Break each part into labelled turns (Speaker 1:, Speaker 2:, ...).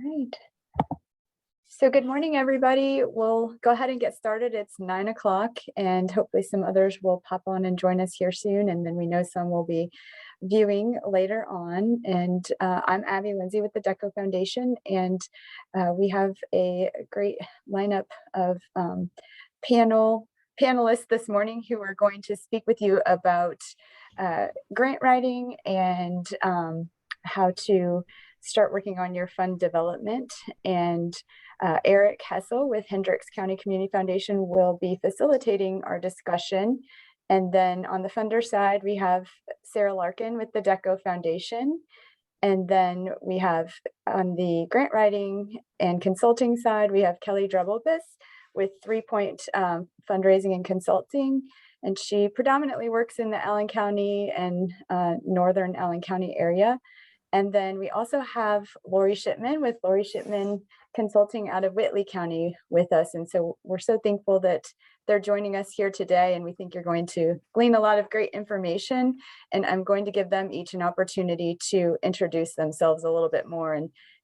Speaker 1: right. So good morning, everybody. We'll go ahead and get started. It's 9 o'clock, and hopefully some others will pop on and join us here soon. And then we know some will be viewing later on. And I'm Abby Lindsay with the DECO Foundation, and we have a great lineup of panelists this morning who are going to speak with you about grant writing and how to start working on your fund development. And Eric Hessel with Hendricks County Community Foundation will be facilitating our discussion. And then on the funder side, we have Sarah Larkin with the DECO Foundation. And then we have on the grant writing and consulting side, we have Kelly Drebelbis with 3 Point Fundraising and Consulting. And she predominantly works in the Allen County and Northern Allen County area. And then we also have Lori Shipman with Lori Shipman Consulting out of Whitley County with us. And so we're so thankful that they're joining us here today. And we think you're going to glean a lot of great information. And I'm going to give them each an opportunity to introduce themselves a little bit more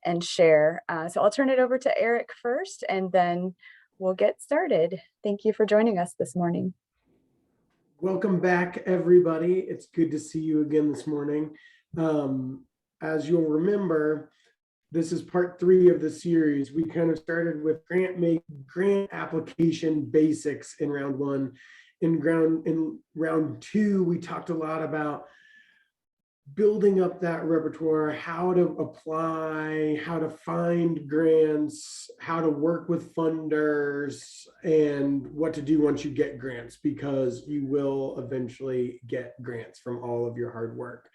Speaker 1: and share. So I'll turn it over to Eric first, and then we'll get started. Thank you for joining us this morning.
Speaker 2: Welcome back, everybody. It's good to see you again this morning. As you'll remember, this is part 3 of the series. We kind of started with grant application basics in round 1. In round 2, we talked a lot about building up that repertoire, how to apply, how to find grants, how to work with funders, and what to do once you get grants, because you will eventually get grants from all of your hard work.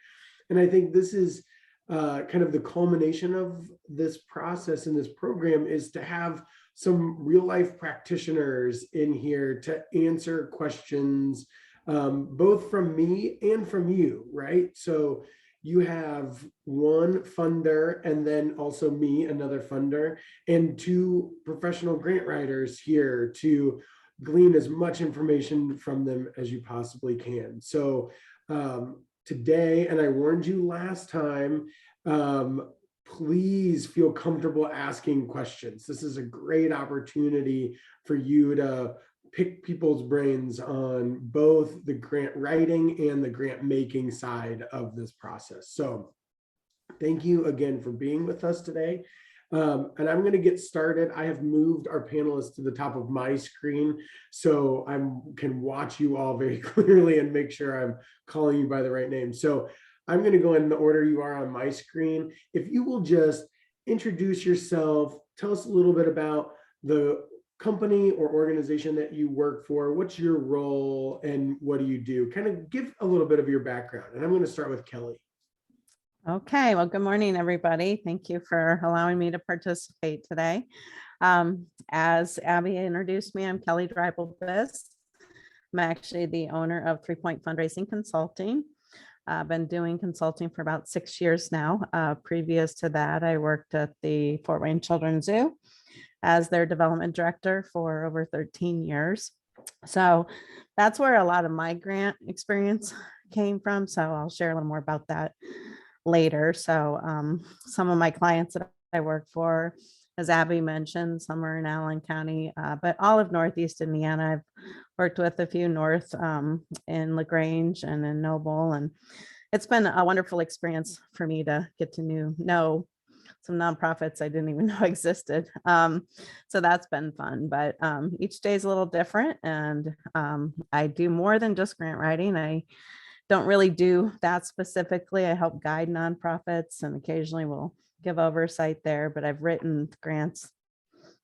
Speaker 2: And I think this is kind of the culmination of this process in this program, is to have some real life practitioners in here to answer questions, both from me and from you, right? So you have one funder and then also me, another funder, and 2 professional grant writers here to glean as much information from them as you possibly can. So today, and I warned you last time, please feel comfortable asking questions. This is a great opportunity for you to pick people's brains on both the grant writing and the grant making side of this process. So thank you again for being with us today. And I'm going to get started. I have moved our panelists to the top of my screen so I can watch you all very clearly and make sure I'm calling you by the right name. So I'm going to go in the order you are on my screen. If you will just introduce yourself, tell us a little bit about the company or organization that you work for, what's your role, and what do you do? Kind of give a little bit of your background. And I'm going to start with Kelly.
Speaker 3: Okay, well, good morning, everybody. Thank you for allowing me to participate today. As Abby introduced me, I'm Kelly Drebelbis. I'm actually the owner of 3 Point Fundraising Consulting. I've been doing consulting for about 6 years now. Previous to that, I worked at the Fort Wayne Children's Zoo as their development director for over 13 years. So that's where a lot of my grant experience came from. So I'll share a little more about that later. So some of my clients that I work for, as Abby mentioned, some are in Allen County, but all of Northeast Indiana. I've worked with a few north in LaGrange and in Noble, and it's been a wonderful experience for me to get to know some nonprofits I didn't even know existed. So that's been fun, but each day is a little different, and I do more than just grant writing. I don't really do that specifically. I help guide nonprofits and occasionally will give oversight there, but I've written grants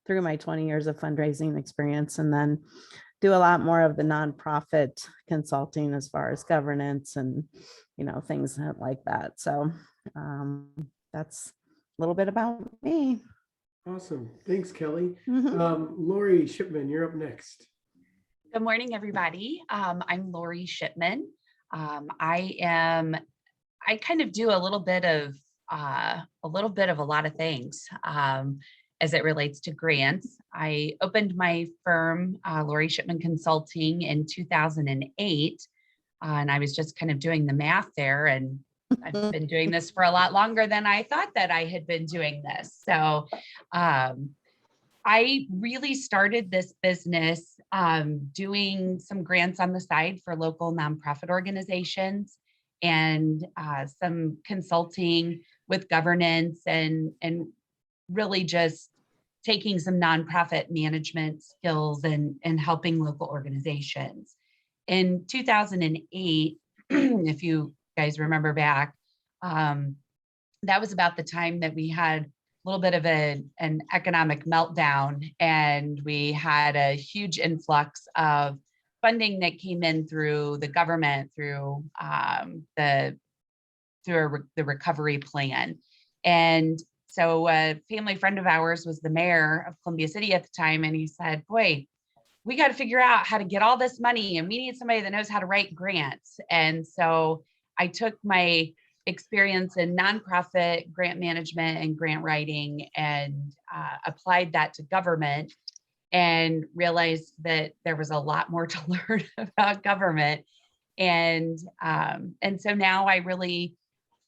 Speaker 3: through my 20 years of fundraising experience, and then do a lot more of the nonprofit consulting as far as governance and, things like that. So that's a little bit about me.
Speaker 2: Awesome. Thanks, Kelly. Lori Shipman, you're up next.
Speaker 4: Good morning, everybody. I'm Lori Shipman. I kind of do a little bit of a lot of things as it relates to grants. I opened my firm, Lori Shipman Consulting, in 2008, and I was just kind of doing the math there, and I've been doing this for a lot longer than I thought that I had been doing this. So I really started this business doing some grants on the side for local nonprofit organizations and some consulting with governance and really just taking some nonprofit management skills and helping local organizations. In 2008, if you guys remember back, that was about the time that we had a little bit of an economic meltdown, and we had a huge influx of funding that came in through the government, through the recovery plan. And so a family friend of ours was the mayor of Columbia City at the time, and he said, boy, we got to figure out how to get all this money, and we need somebody that knows how to write grants. And so I took my experience in nonprofit grant management and grant writing and applied that to government, and realized that there was a lot more to learn about government. And so now I really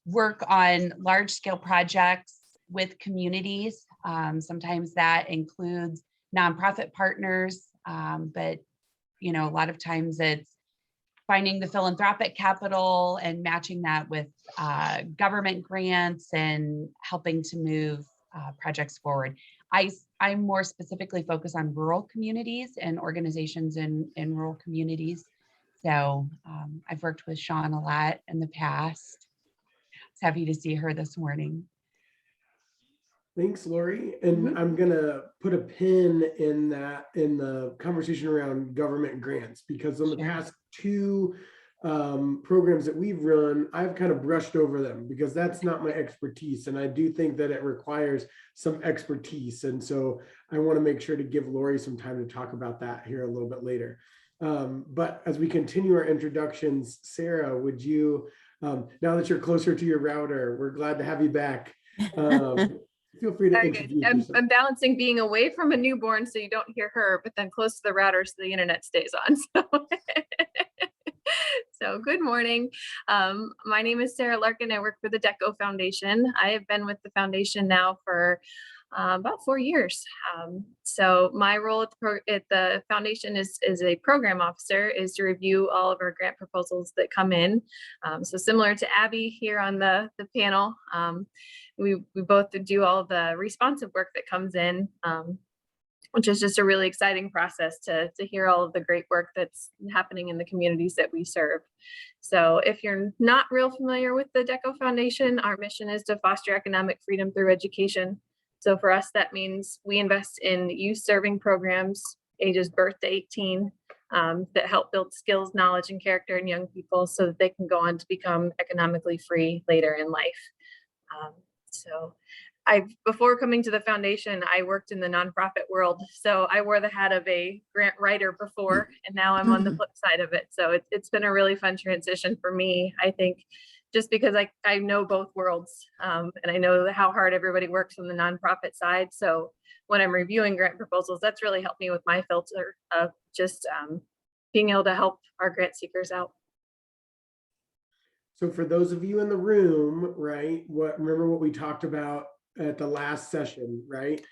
Speaker 4: work on large scale projects with communities. Sometimes that includes nonprofit partners, but a lot of times it's finding the philanthropic capital and matching that with government grants and helping to move projects forward. I'm more specifically focused on rural communities and organizations in rural communities. So I've worked with Sean a lot in the past. I was happy to see her this morning.
Speaker 2: Thanks, Lori. And I'm going to put a pin in the conversation around government grants, because in the past two programs that we've run, I've kind of brushed over them because that's not my expertise. And I do think that it requires some expertise. And so I want to make sure to give Lori some time to talk about that here a little bit later. But as we continue our introductions, Sarah, would you, now that you're closer to your router, we're glad to have you back. Feel free to introduce yourself.
Speaker 5: I'm balancing being away from a newborn so you don't hear her, but then close to the router so the internet stays on. So good morning. My name is Sarah Larkin. I work for the DECO Foundation. I have been with the foundation now for about 4 years. So my role at the foundation is a program officer, is to review all of our grant proposals that come in. So similar to Abby here on the panel, we both do all the responsive work that comes in, which is just a really exciting process to hear all of the great work that's happening in the communities that we serve. So if you're not real familiar with the DECO Foundation, our mission is to foster economic freedom through education. So for us, that means we invest in youth serving programs ages birth to 18 that help build skills, knowledge, and character in young people so that they can go on to become economically free later in life. So before coming to the foundation, I worked in the nonprofit world. So I wore the hat of a grant writer before, and now I'm on the flip side of it. So it's been a really fun transition for me, I think, just because I know both worlds, and I know how hard everybody works on the nonprofit side. So when I'm reviewing grant proposals, that's really helped me with my filter of just being able to help our grant seekers out.
Speaker 2: So for those of you in the room, right, remember what we talked about at the last session, right?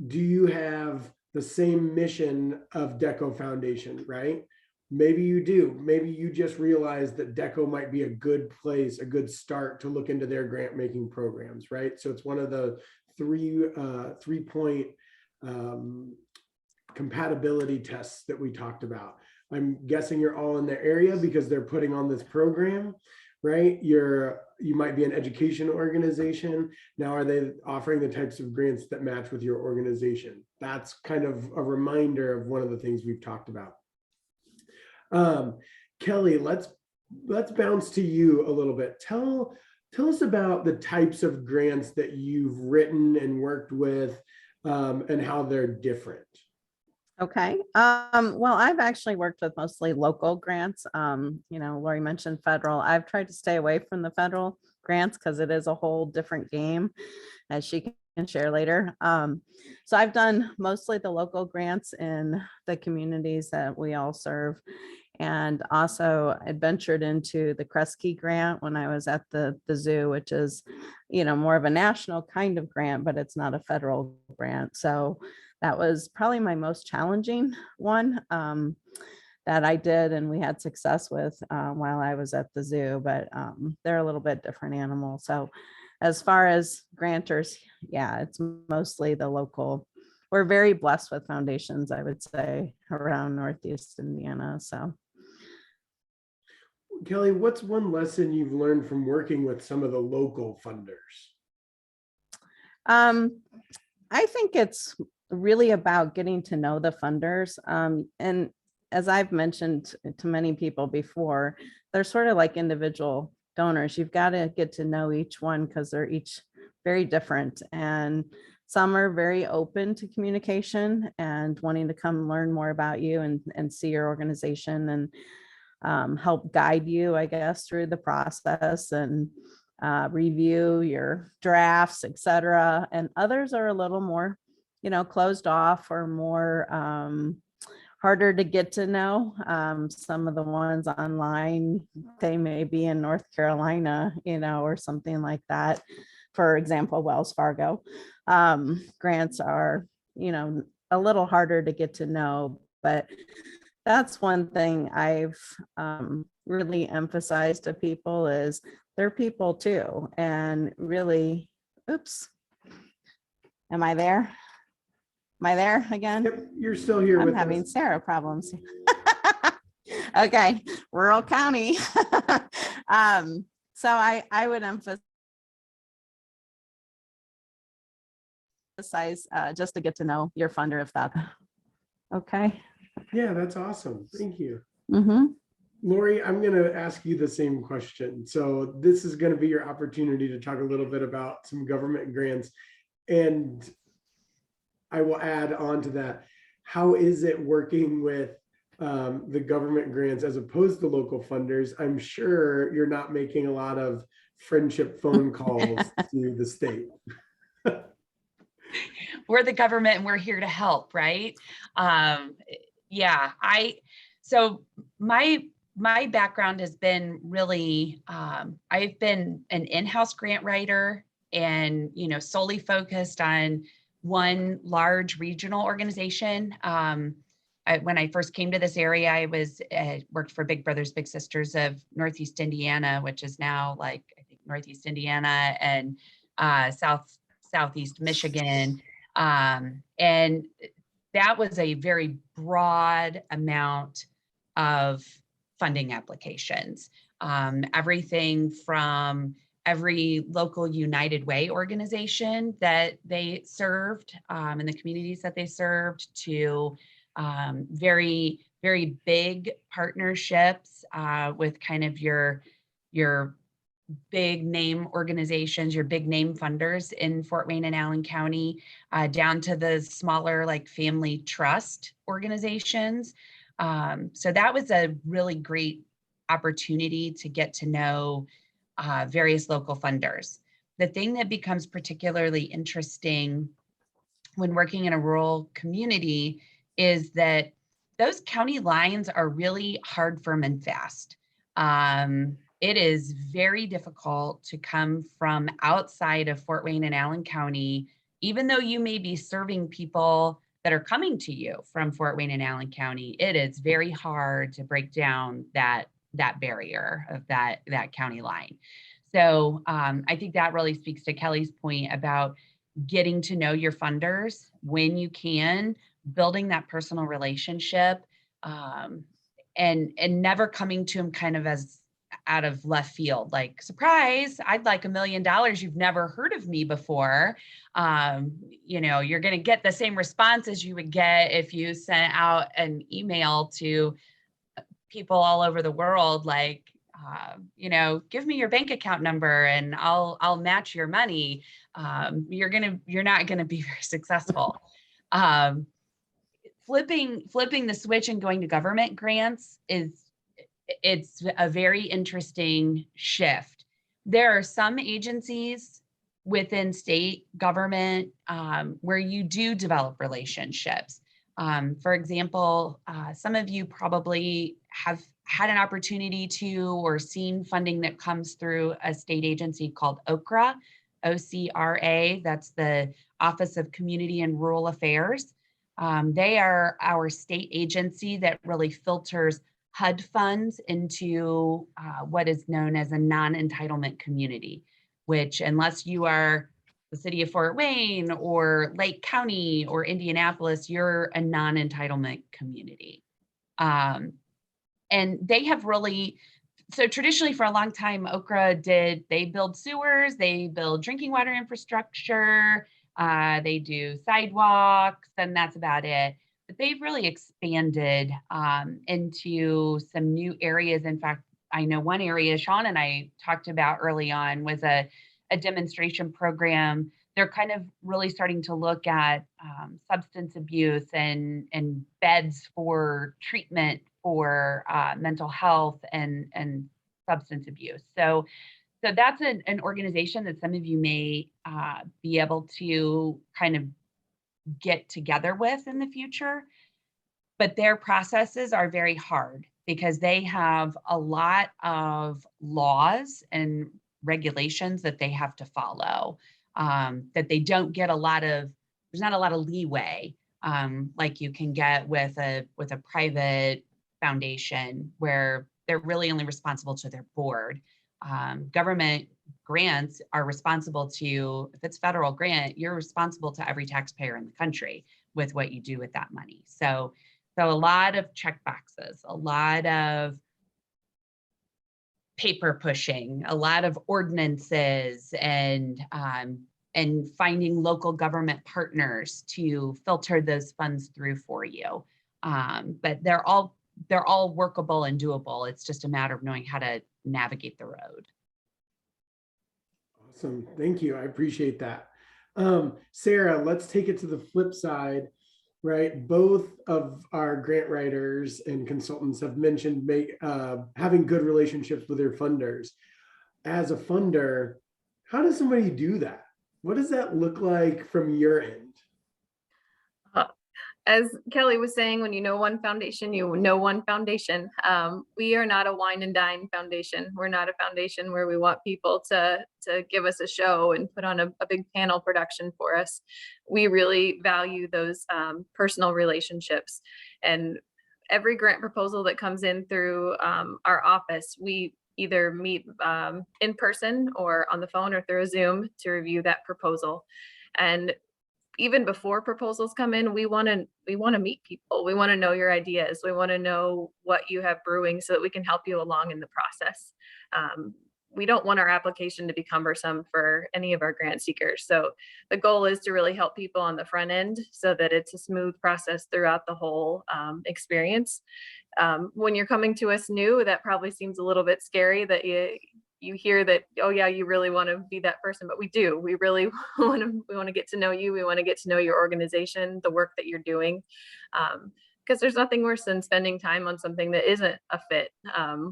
Speaker 2: Do you have the same mission of DECO Foundation, right? Maybe you do. Maybe you just realized that DECO might be a good place, a good start to look into their grant making programs, right? So it's one of the three-point compatibility tests that we talked about. I'm guessing you're all in the area because they're putting on this program, right? You might be an education organization. Now, are they offering the types of grants that match with your organization? That's kind of a reminder of one of the things we've talked about. Kelly, let's bounce to you a little bit. Tell us about the types of grants that you've written and worked with, and how they're different.
Speaker 3: Okay. Well, I've actually worked with mostly local grants. Lori mentioned federal. I've tried to stay away from the federal grants because it is a whole different game, as she can share later. So I've done mostly the local grants in the communities that we all serve. And also I ventured into the Kresge grant when I was at the zoo, which is, more of a national kind of grant, but it's not a federal grant. So that was probably my most challenging one that I did and we had success with while I was at the zoo, but they're a little bit different animals. So as far as grantors, yeah, it's mostly the local. We're very blessed with foundations, I would say, around Northeast Indiana. So
Speaker 2: Kelly, what's one lesson you've learned from working with some of the local funders?
Speaker 3: I think it's really about getting to know the funders. And as I've mentioned to many people before, they're sort of like individual donors. You've got to get to know each one because they're each very different. And some are very open to communication and wanting to come learn more about you and see your organization and help guide you, I guess, through the process and review your drafts, etc. And others are a little more, closed off or more harder to get to know. Some of the ones online, they may be in North Carolina, or something like that. For example, Wells Fargo grants are, a little harder to get to know, but that's one thing I've really emphasized to people is they're people too. And really, oops, am I there? Am I there again?
Speaker 2: Yep, you're still here
Speaker 3: I'm
Speaker 2: with
Speaker 3: having
Speaker 2: us.
Speaker 3: Sarah problems. Okay, rural county. So I would emphasize just to get to know your funder if that. Okay.
Speaker 2: Yeah, that's awesome. Thank you.
Speaker 3: Mm-hmm.
Speaker 2: Lori, I'm going to ask you the same question. So this is going to be your opportunity to talk a little bit about some government grants. And I will add on to that. How is it working with the government grants as opposed to local funders? I'm sure you're not making a lot of friendship phone calls to the state.
Speaker 4: We're the government and we're here to help, right? Yeah, so my background has been really, I've been an in-house grant writer and, solely focused on one large regional organization. When I first came to this area, I worked for Big Brothers Big Sisters of Northeast Indiana, which is now I think Northeast Indiana and Southeast Michigan. And that was a very broad amount of funding applications. Everything from every local United Way organization that they served and the communities that they served to very, very big partnerships with kind of your big name organizations, your big name funders in Fort Wayne and Allen County, down to the smaller family trust organizations. So that was a really great opportunity to get to know various local funders. The thing that becomes particularly interesting when working in a rural community is that those county lines are really hard, firm, and fast. It is very difficult to come from outside of Fort Wayne and Allen County, even though you may be serving people that are coming to you from Fort Wayne and Allen County. It is very hard to break down that barrier of that county line. So I think that really speaks to Kelly's point about getting to know your funders when you can, building that personal relationship, and never coming to them kind of as out of left field, like, surprise, I'd like $1 million. You've never heard of me before. You're going to get the same response as you would get if you sent out an email to people all over the world, like, give me your bank account number and I'll match your money. You're not going to be very successful. Flipping the switch and going to government grants it's a very interesting shift. There are some agencies within state government where you do develop relationships. For example, some of you probably have had an opportunity to or seen funding that comes through a state agency called OCRA, OCRA. That's the Office of Community and Rural Affairs. They are our state agency that really filters HUD funds into what is known as a non-entitlement community, which unless you are the city of Fort Wayne or Lake County or Indianapolis, you're a non-entitlement community. And they have really, so traditionally for a long time, OCRA they build sewers, they build drinking water infrastructure, they do sidewalks, and that's about it. But they've really expanded into some new areas. In fact, I know one area Sean and I talked about early on was a demonstration program. They're kind of really starting to look at substance abuse and beds for treatment for mental health and substance abuse. So that's an organization that some of you may be able to kind of get together with in the future. But their processes are very hard because they have a lot of laws and regulations that they have to follow, that they don't get there's not a lot of leeway like you can get with a private foundation where they're really only responsible to their board. Government grants are responsible to, if it's federal grant, you're responsible to every taxpayer in the country with what you do with that money. So a lot of check boxes, a lot of paper pushing, a lot of ordinances, and finding local government partners to filter those funds through for you. But they're all workable and doable. It's just a matter of knowing how to navigate the road.
Speaker 2: Awesome. Thank you. I appreciate that. Sarah, let's take it to the flip side, right? Both of our grant writers and consultants have mentioned having good relationships with their funders. As a funder, how does somebody do that? What does that look like from your end?
Speaker 5: As Kelly was saying, when you know one foundation, you know one foundation. We are not a wine and dine foundation. We're not a foundation where we want people to give us a show and put on a big panel production for us. We really value those personal relationships. And every grant proposal that comes in through our office, we either meet in person or on the phone or through a Zoom to review that proposal. And even before proposals come in, we want to meet people. We want to know your ideas. We want to know what you have brewing so that we can help you along in the process. We don't want our application to be cumbersome for any of our grant seekers. So the goal is to really help people on the front end so that it's a smooth process throughout the whole experience. When you're coming to us new, that probably seems a little bit scary that you hear that, oh yeah, you really want to be that person, but we do. We really want to get to know you. We want to get to know your organization, the work that you're doing, because there's nothing worse than spending time on something that isn't a fit.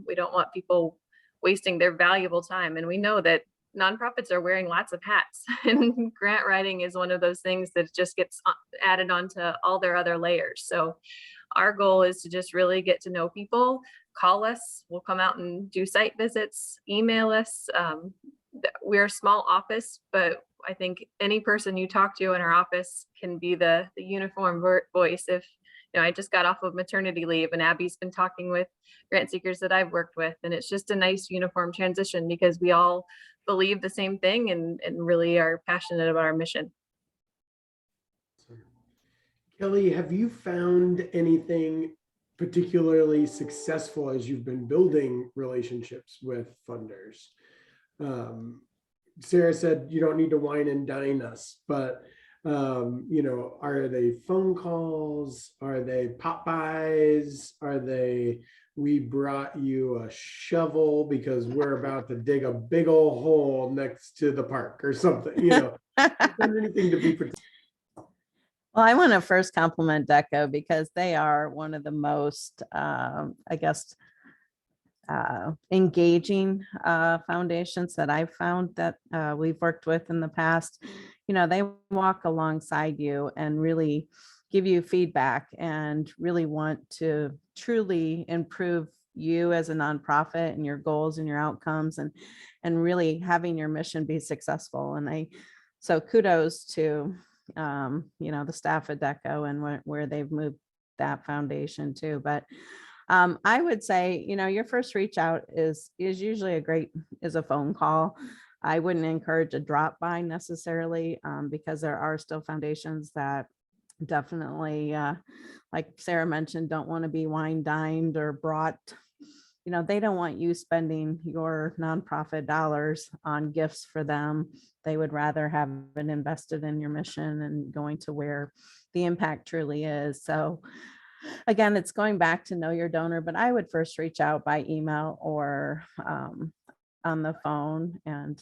Speaker 5: We don't want people wasting their valuable time. And we know that nonprofits are wearing lots of hats, and grant writing is one of those things that just gets added onto all their other layers. So our goal is to just really get to know people. Call us, we'll come out and do site visits, email us. We're a small office, but I think any person you talk to in our office can be the uniform voice. If I just got off of maternity leave and Abby's been talking with grant seekers that I've worked with, and it's just a nice uniform transition because we all believe the same thing and really are passionate about our mission.
Speaker 2: Kelly, have you found anything particularly successful as you've been building relationships with funders? Sarah said you don't need to wine and dine us, but are they phone calls? Are they pop-bys? Are they, we brought you a shovel because we're about to dig a big old hole next to the park or something, anything to be protected?
Speaker 3: Well, I want to first compliment DECO because they are one of the most, engaging foundations that I've found that we've worked with in the past. They walk alongside you and really give you feedback and really want to truly improve you as a nonprofit and your goals and your outcomes, and really having your mission be successful. And so kudos to, the staff at DECO and where they've moved that foundation to. But I would say, your first reach out is usually is a phone call. I wouldn't encourage a drop by necessarily, because there are still foundations that definitely, like Sarah mentioned, don't want to be wine dined or brought. They don't want you spending your nonprofit dollars on gifts for them. They would rather have it invested in your mission and going to where the impact truly is. So again, it's going back to know your donor, but I would first reach out by email or on the phone, and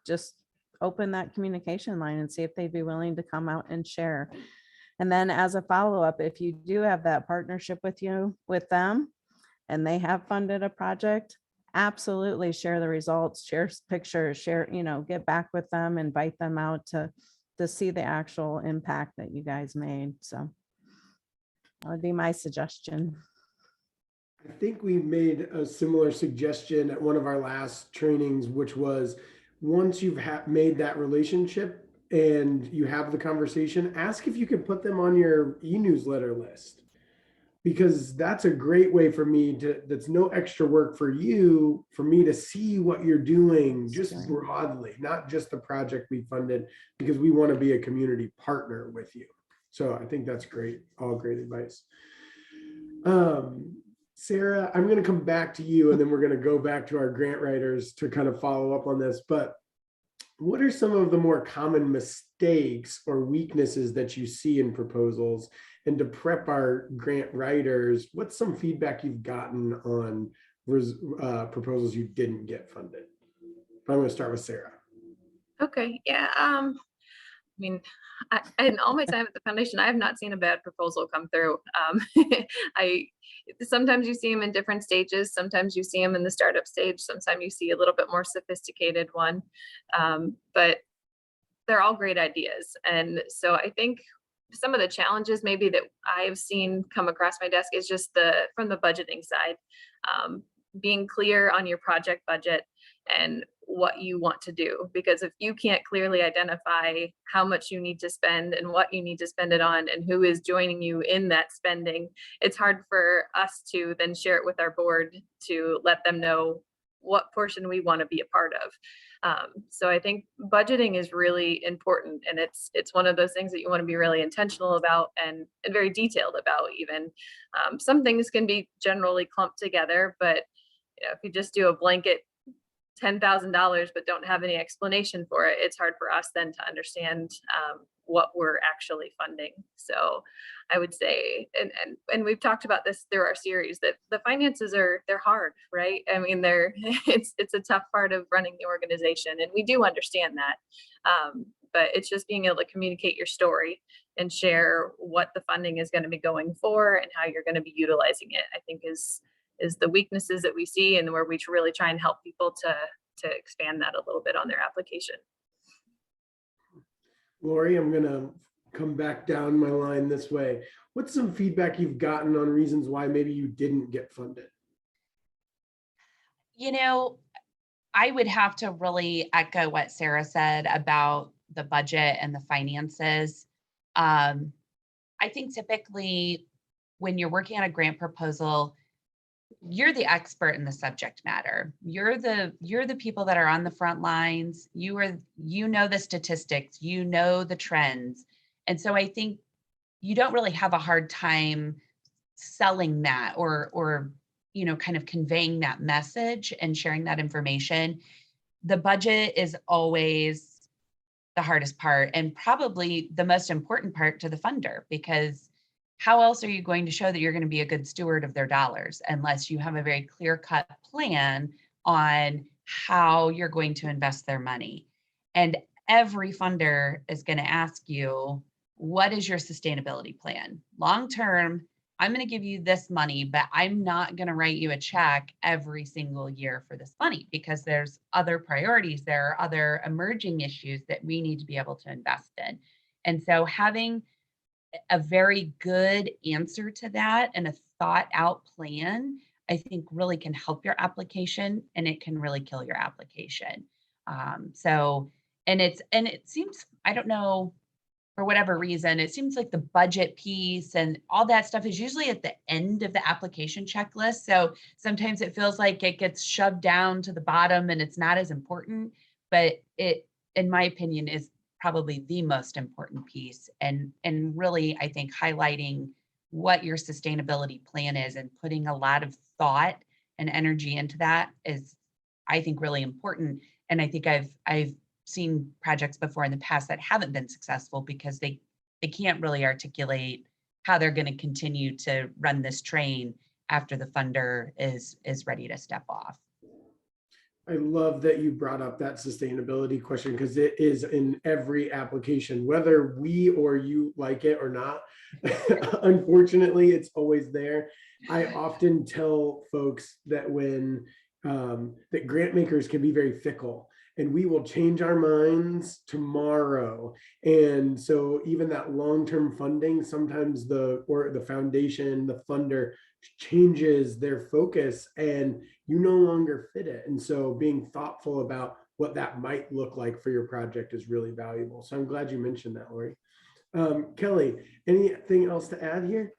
Speaker 3: just open that communication line and see if they'd be willing to come out and share. And then as a follow-up, if you do have that partnership with them and they have funded a project, absolutely share the results, share pictures, share, get back with them, invite them out to see the actual impact that you guys made. So that would be my suggestion.
Speaker 2: I think we made a similar suggestion at one of our last trainings, which was once you've made that relationship and you have the conversation, ask if you can put them on your e-newsletter list, because that's a great way for me that's no extra work for you, for me to see what you're doing just broadly, not just the project we funded, because we want to be a community partner with you. So I think that's great. All great advice. Sarah, I'm going to come back to you, and then we're going to go back to our grant writers to kind of follow up on this. But what are some of the more common mistakes or weaknesses that you see in proposals? And to prep our grant writers, what's some feedback you've gotten on proposals you didn't get funded? I'm going to start with Sarah.
Speaker 5: Okay, yeah. I mean, in all my time at the foundation, I have not seen a bad proposal come through. Sometimes you see them in different stages. Sometimes you see them in the startup stage. Sometimes you see a little bit more sophisticated one, but they're all great ideas. And so I think some of the challenges maybe that I've seen come across my desk is just from the budgeting side, being clear on your project budget and what you want to do. Because if you can't clearly identify how much you need to spend and what you need to spend it on and who is joining you in that spending, it's hard for us to then share it with our board to let them know what portion we want to be a part of. So I think budgeting is really important, and it's one of those things that you want to be really intentional about and very detailed about. Even some things can be generally clumped together, but if you just do a blanket $10,000 but don't have any explanation for it, it's hard for us then to understand what we're actually funding. So I would say, and we've talked about this through our series, that the finances they're hard, right? I mean, it's a tough part of running the organization, and we do understand that. But it's just being able to communicate your story and share what the funding is going to be going for and how you're going to be utilizing it, I think is the weaknesses that we see, and where we really try and help people to expand that a little bit on their application.
Speaker 2: Lori, I'm going to come back down my line this way. What's some feedback you've gotten on reasons why maybe you didn't get funded?
Speaker 4: I would have to really echo what Sarah said about the budget and the finances. I think typically when you're working on a grant proposal, you're the expert in the subject matter. You're the people that are on the front lines. You know the statistics, you know the trends. And so I think you don't really have a hard time selling that or kind of conveying that message and sharing that information. The budget is always the hardest part, and probably the most important part to the funder, because how else are you going to show that you're going to be a good steward of their dollars unless you have a very clear-cut plan on how you're going to invest their money? And every funder is going to ask you, what is your sustainability plan? Long-term, I'm going to give you this money, but I'm not going to write you a check every single year for this money, because there's other priorities. There are other emerging issues that we need to be able to invest in. And so having a very good answer to that and a thought out plan, I think really can help your application, and it can really kill your application. So, and it seems, I don't know, for whatever reason, it seems like the budget piece and all that stuff is usually at the end of the application checklist. So sometimes it feels like it gets shoved down to the bottom and it's not as important, but it, in my opinion, is probably the most important piece. And really, I think highlighting what your sustainability plan is and putting a lot of thought and energy into that is, I think, really important. And I think I've seen projects before in the past that haven't been successful because they can't really articulate how they're going to continue to run this train after the funder is ready to step off.
Speaker 2: I love that you brought up that sustainability question because it is in every application, whether we or you like it or not. Unfortunately, it's always there. I often tell folks that that grant makers can be very fickle, and we will change our minds tomorrow. And so even that long-term funding, sometimes the foundation, the funder changes their focus and you no longer fit it. And so being thoughtful about what that might look like for your project is really valuable. So I'm glad you mentioned that, Lori. Kelly, anything else to add here?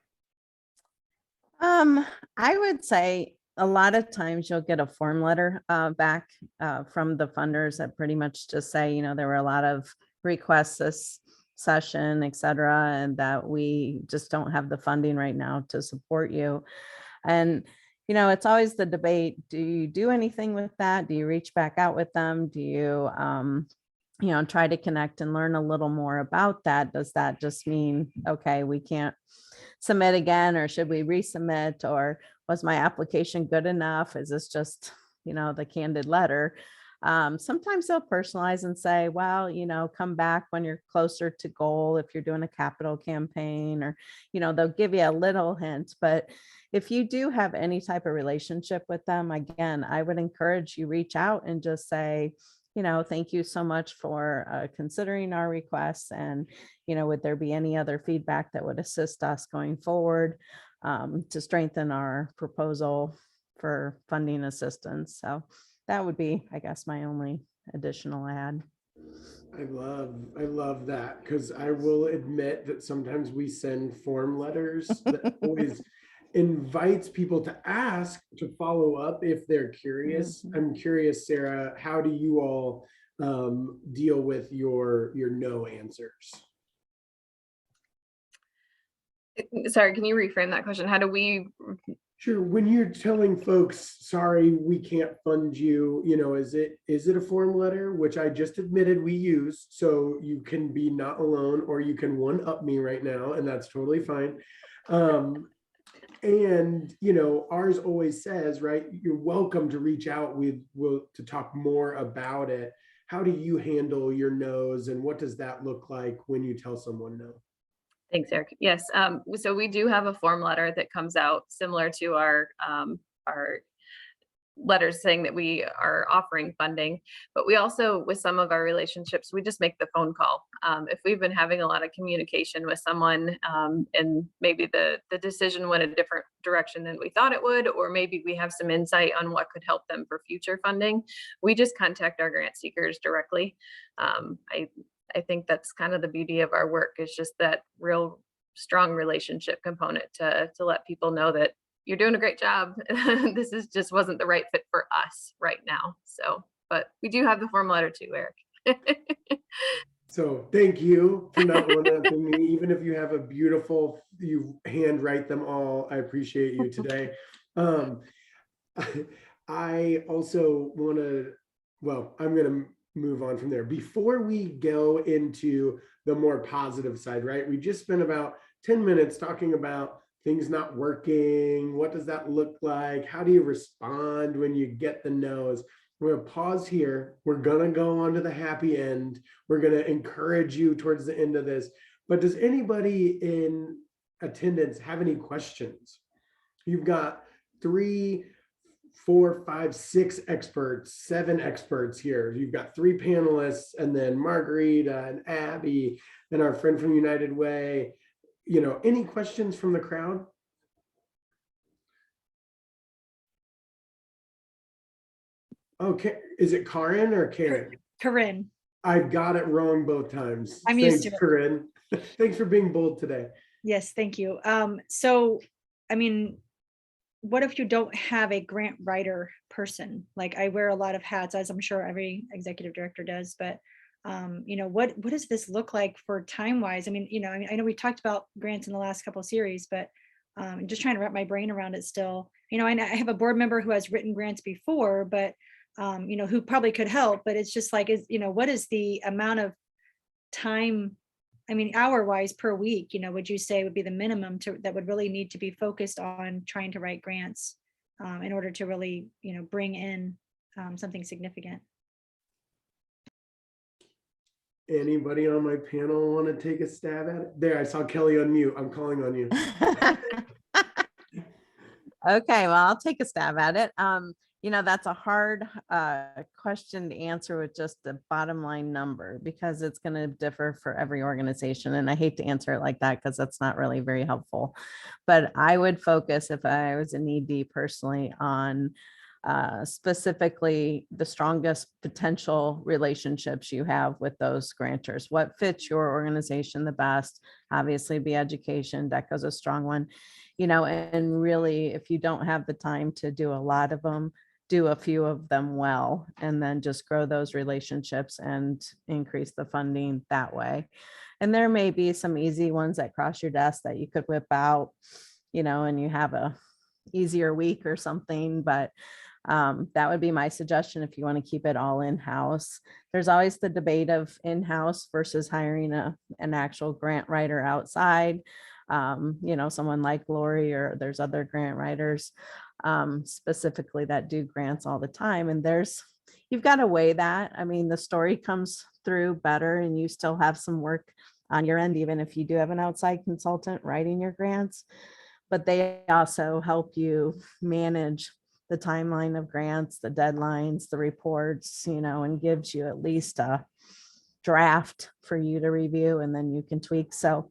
Speaker 3: I would say a lot of times you'll get a form letter back from the funders that pretty much just say, you know, there were a lot of requests this session, et cetera, and that we just don't have the funding right now to support you. And, you know, it's always the debate. Do you do anything with that? Do you reach back out with them? Do you, you know, try to connect and learn a little more about that? Does that just mean, okay, we can't submit again, or should we resubmit, or was my application good enough? Is this just, you know, the candid letter? Sometimes they'll personalize and say, well, you know, come back when you're closer to goal if you're doing a capital campaign, or, you know, they'll give you a little hint. But if you do have any type of relationship with them, again, I would encourage you reach out and just say, you know, thank you so much for considering our requests. And, you know, would there be any other feedback that would assist us going forward to strengthen our proposal for funding assistance? So that would be, I guess, my only additional add.
Speaker 2: I love that, because I will admit that sometimes we send form letters that always invites people to ask to follow up if they're curious. I'm curious, Sarah, how do you all deal with your no answers?
Speaker 5: Sorry, can you reframe that question? How do we?
Speaker 2: Sure. When you're telling folks, sorry, we can't fund you, you know, is it a form letter, which I just admitted we use, so you can be not alone, or you can one up me right now, and that's totally fine. And, you know, ours always says, right, you're welcome to reach out to talk more about it. How do you handle your no's, and what does that look like when you tell someone no?
Speaker 5: Thanks, Eric. Yes, so we do have a form letter that comes out similar to our letters saying that we are offering funding, but we also, with some of our relationships, we just make the phone call. If we've been having a lot of communication with someone and maybe the decision went a different direction than we thought it would, or maybe we have some insight on what could help them for future funding, we just contact our grant seekers directly. I think that's kind of the beauty of our work, is just that real strong relationship component to let people know that you're doing a great job. This just wasn't the right fit for us right now. So, but we do have the form letter too, Eric.
Speaker 2: So thank you for not one-upping me. Even if you have a beautiful, you handwrite them all. I appreciate you today. I also want to, well, I'm going to move on from there. Before we go into the more positive side, right? We just spent about 10 minutes talking about things not working. What does that look like? How do you respond when you get the no's? We're going to pause here. We're going to go on to the happy end. We're going to encourage you towards the end of this. But does anybody in attendance have any questions? You've got 3, 4, 5, 6 experts, 7 experts here. You've got 3 panelists, and then Margarita and Abby and our friend from United Way. any questions from the crowd? Okay, is it Karen or Karen?
Speaker 6: Corinne,
Speaker 2: I've got it wrong both times.
Speaker 6: I'm used
Speaker 2: Thanks,
Speaker 6: to it.
Speaker 2: Corinne. Thanks for being bold today.
Speaker 6: yes, thank you. So, I mean, what if you don't have a grant writer person? Like I wear a lot of hats, as I'm sure every executive director does, but what does this look like for time wise? I mean, I know we talked about grants in the last couple of series, but I'm just trying to wrap my brain around it still. I have a board member who has written grants before, but who probably could help, but it's just like, what is the amount of time, I mean, hour wise per week, would you say would be the minimum that would really need to be focused on trying to write grants in order to really, bring in something significant?
Speaker 2: Anybody on my panel want to take a stab at it? There, I saw Kelly on mute. I'm calling on you.
Speaker 3: Okay, well, I'll take a stab at it. That's a hard question to answer with just the bottom line number because it's going to differ for every organization. And I hate to answer it like that because that's not really very helpful. But I would focus, if I was an ED personally, on specifically the strongest potential relationships you have with those grantors. What fits your organization the best? Obviously, be education. DECO's a strong one. And really, if you don't have the time to do a lot of them, do a few of them well, and then just grow those relationships and increase the funding that way. And there may be some easy ones that cross your desk that you could whip out, and you have a easier week or something, but that would be my suggestion if you want to keep it all in-house. There's always the debate of in-house versus hiring an actual grant writer outside. Someone like Lori, or there's other grant writers specifically that do grants all the time. And you've got to weigh that. I mean, the story comes through better and you still have some work on your end, even if you do have an outside consultant writing your grants, but they also help you manage the timeline of grants, the deadlines, the reports, and gives you at least a draft for you to review and then you can tweak. So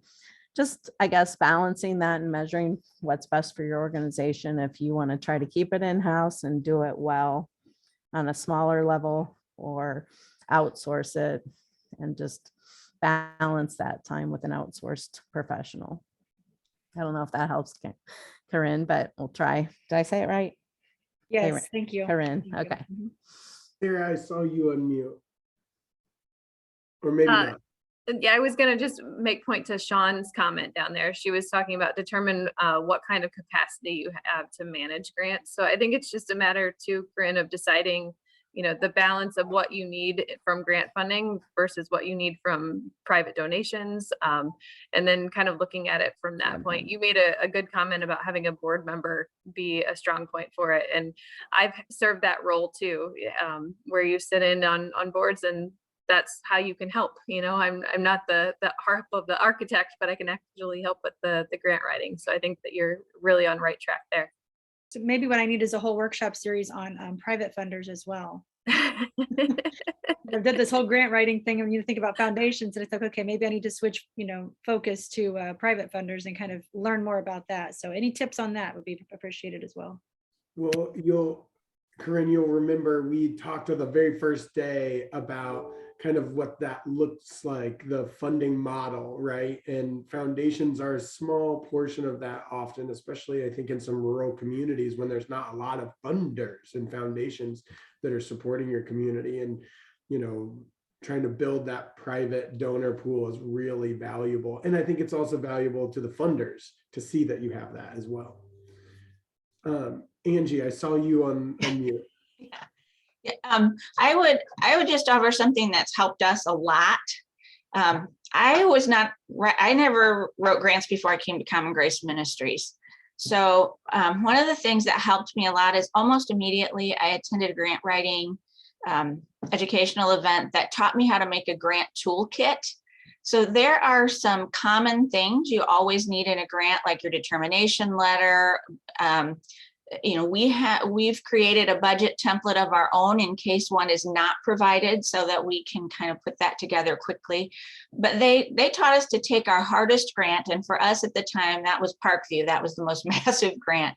Speaker 3: just, I guess, balancing that and measuring what's best for your organization. If you want to try to keep it in-house and do it well on a smaller level, or outsource it and just balance that time with an outsourced professional. I don't know if that helps, Corinne, but we'll try. Did I say it right?
Speaker 6: Yes, thank you.
Speaker 3: Corinne,
Speaker 6: Thank you.
Speaker 3: okay.
Speaker 6: Mhm.
Speaker 2: Sarah, I saw you on mute. Or maybe not.
Speaker 5: Yeah, I was gonna just make point to Sean's comment down there. She was talking about determine what kind of capacity you have to manage grants. So I think it's just a matter too, Corinne, of deciding, the balance of what you need from grant funding versus what you need from private donations. And then kind of looking at it from that point. You made a good comment about having a board member be a strong point for it. And I've served that role too, where you sit in on boards and that's how you can help. I'm not the harp of the architect, but I can actually help with the grant writing. So I think that you're really on right track there.
Speaker 6: So maybe what I need is a whole workshop series on private funders as well. I did this whole grant writing thing and you think about foundations and it's like, okay, maybe I need to switch, focus to private funders and kind of learn more about that. So any tips on that would be appreciated as well.
Speaker 2: Well, Corinne, you'll remember we talked on the very first day about kind of what that looks like, the funding model, right? And foundations are a small portion of that often, especially I think in some rural communities when there's not a lot of funders and foundations that are supporting your community. And, trying to build that private donor pool is really valuable. And I think it's also valuable to the funders to see that you have that as well. Angie, I saw you on mute.
Speaker 7: I would just offer something that's helped us a lot. I never wrote grants before I came to Common Grace Ministries. So one of the things that helped me a lot is almost immediately I attended a grant writing educational event that taught me how to make a grant toolkit. So there are some common things you always need in a grant, like your determination letter, you know, we've created a budget template of our own in case one is not provided, so that we can kind of put that together quickly. But they taught us to take our hardest grant, and for us at the time, that was Parkview. That was the most massive grant,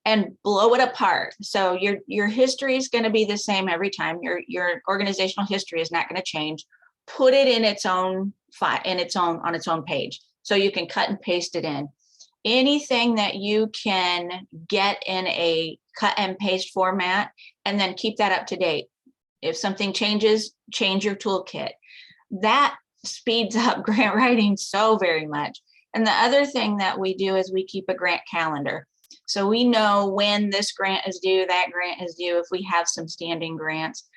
Speaker 7: and blow it apart. So your history is going to be the same every time. Your organizational history is not going to change. Put it in its own file, on its own page, so you can cut and paste it in. Anything that you can get in a cut and paste format, and then keep that up to date. If something changes, change your toolkit. That speeds up grant writing so very much. And the other thing that we do is we keep a grant calendar. So we know when this grant is due, that grant is due, if we have some standing grants.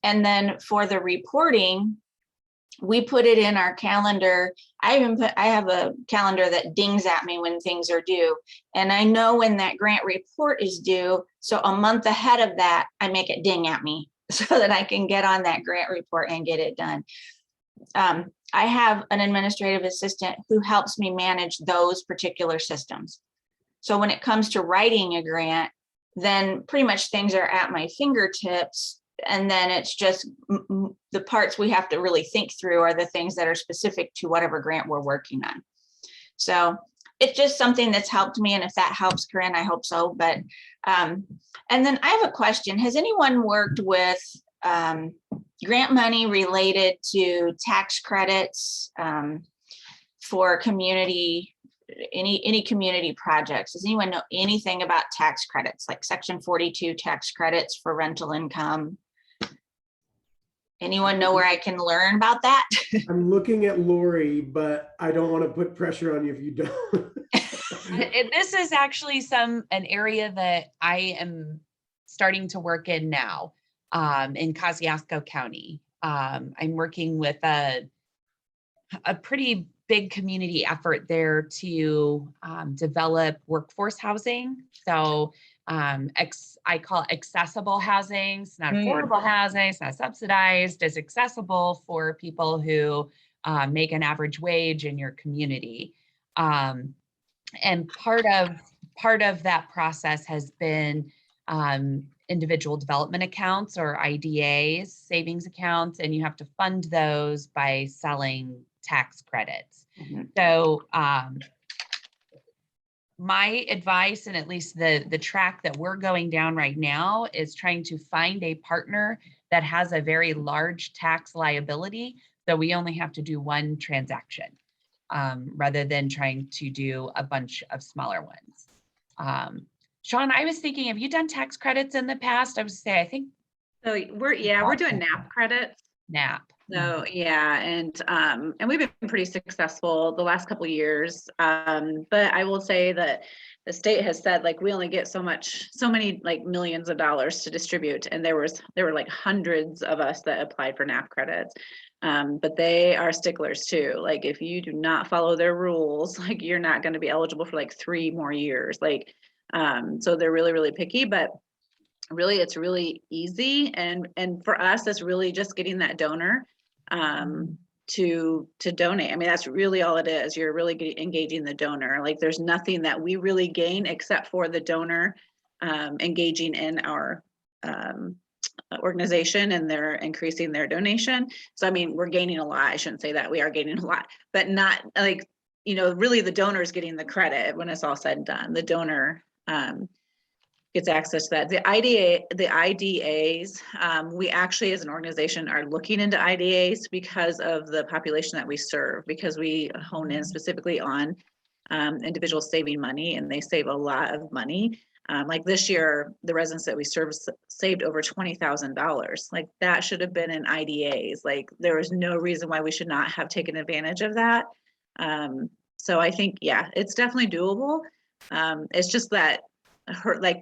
Speaker 7: And then for the reporting, we put it in our calendar. I have a calendar that dings at me when things are due. And I know when that grant report is due. So a month ahead of that, I make it ding at me so that I can get on that grant report and get it done. I have an administrative assistant who helps me manage those particular systems. So when it comes to writing a grant, then pretty much things are at my fingertips. And then it's just the parts we have to really think through are the things that are specific to whatever grant we're working on. So it's just something that's helped me. And if that helps, Corinne, I hope so. But, and then I have a question. Has anyone worked with grant money related to tax credits for community, any community projects? Does anyone know anything about tax credits, like Section 42 tax credits for rental income? Anyone know where I can learn about that?
Speaker 2: I'm looking at Lori, but I don't want to put pressure on you if you don't.
Speaker 4: This is actually an area that I am starting to work in now in Kosciuszko County. I'm working with a pretty big community effort there to develop workforce housing. So I call it accessible housing. It's not affordable housing. It's not subsidized. It's accessible for people who make an average wage in your community. And part of that process has been individual development accounts, or IDAs, savings accounts, and you have to fund those by selling tax credits. Mm-hmm. So my advice, and at least the track that we're going down right now, is trying to find a partner that has a very large tax liability, so we only have to do one transaction rather than trying to do a bunch of smaller ones. Sean, I was thinking, have you done tax credits in the past? I would say, I think.
Speaker 8: So we're doing NAP credits.
Speaker 4: NAP.
Speaker 8: So yeah, and we've been pretty successful the last couple of years. But I will say that the state has said, like, we only get so many like millions of dollars to distribute, and there were like hundreds of us that applied for NAP credits. But they are sticklers too. Like, if you do not follow their rules, like, you're not going to be eligible for like 3 more years. Like, so they're really, really picky, but really it's really easy. And for us, it's really just getting that donor to donate. I mean, that's really all it is. You're really engaging the donor. Like, there's nothing that we really gain except for the donor engaging in our organization, and they're increasing their donation. So, I mean, we're gaining a lot. I shouldn't say that. We are gaining a lot, but not like, you know, really the donor is getting the credit when it's all said and done. The donor gets access to that. The IDAs, we actually as an organization are looking into IDAs because of the population that we serve, because we hone in specifically on individuals saving money, and they save a lot of money. Like this year, the residents that we serve saved over $20,000. Like, that should have been in IDAs. Like, there was no reason why we should not have taken advantage of that. So I think, yeah, it's definitely doable. It's just that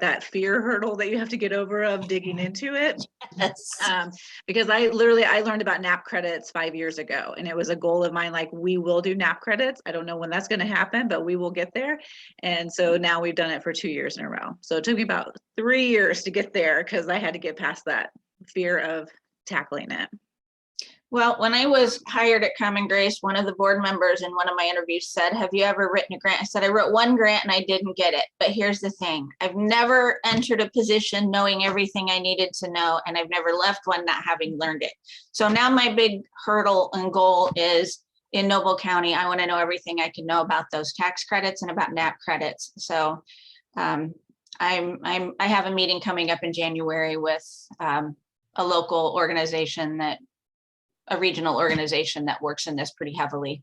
Speaker 8: that fear hurdle that you have to get over of digging into it.
Speaker 7: Yes.
Speaker 8: Because I learned about NAP credits 5 years ago, and it was a goal of mine. Like, we will do NAP credits. I don't know when that's going to happen, but we will get there. And so now we've done it for 2 years in a row. So it took me about 3 years to get there, because I had to get past that fear of tackling it.
Speaker 7: Well, when I was hired at Common Grace, one of the board members in one of my interviews said, have you ever written a grant? I said, I wrote one grant and I didn't get it. But here's the thing. I've never entered a position knowing everything I needed to know, and I've never left one not having learned it. So now my big hurdle and goal is in Noble County, I want to know everything I can know about those tax credits and about NAP credits. So I have a meeting coming up in January with a local organization, a regional organization that works in this pretty heavily.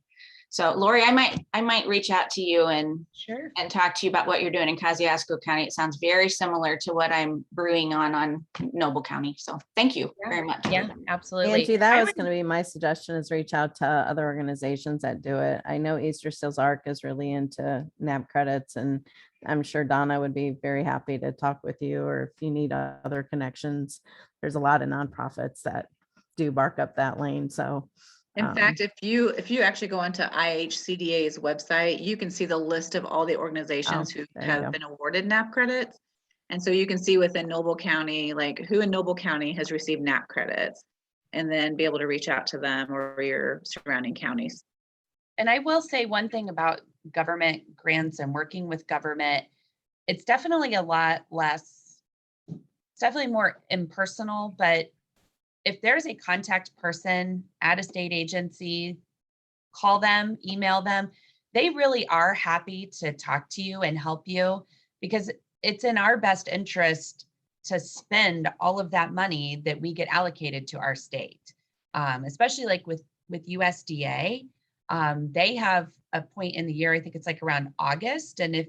Speaker 7: So Lori, I might reach out to you and
Speaker 4: Sure.
Speaker 7: talk to you about what you're doing in Kosciuszko County. It sounds very similar to what I'm brewing on Noble County. So thank you very much.
Speaker 4: Yeah, absolutely.
Speaker 3: Angie, that
Speaker 4: I
Speaker 3: was
Speaker 4: would-
Speaker 3: going to be my suggestion, is reach out to other organizations that do it. I know Easter Seals Arc is really into NAP credits, and I'm sure Donna would be very happy to talk with you, or if you need other connections. There's a lot of nonprofits that do bark up that lane. So
Speaker 8: In fact, if you actually go onto IHCDA's website, you can see the list of all the organizations who
Speaker 3: there you go.
Speaker 8: have been awarded NAP credits. And so you can see within Noble County, like who in Noble County has received NAP credits, and then be able to reach out to them or your surrounding counties.
Speaker 4: And I will say one thing about government grants and working with government, it's definitely a lot less, it's definitely more impersonal, but if there's a contact person at a state agency, call them, email them. They really are happy to talk to you and help you, because it's in our best interest to spend all of that money that we get allocated to our state. Especially like with USDA, they have a point in the year, I think it's like around August. And if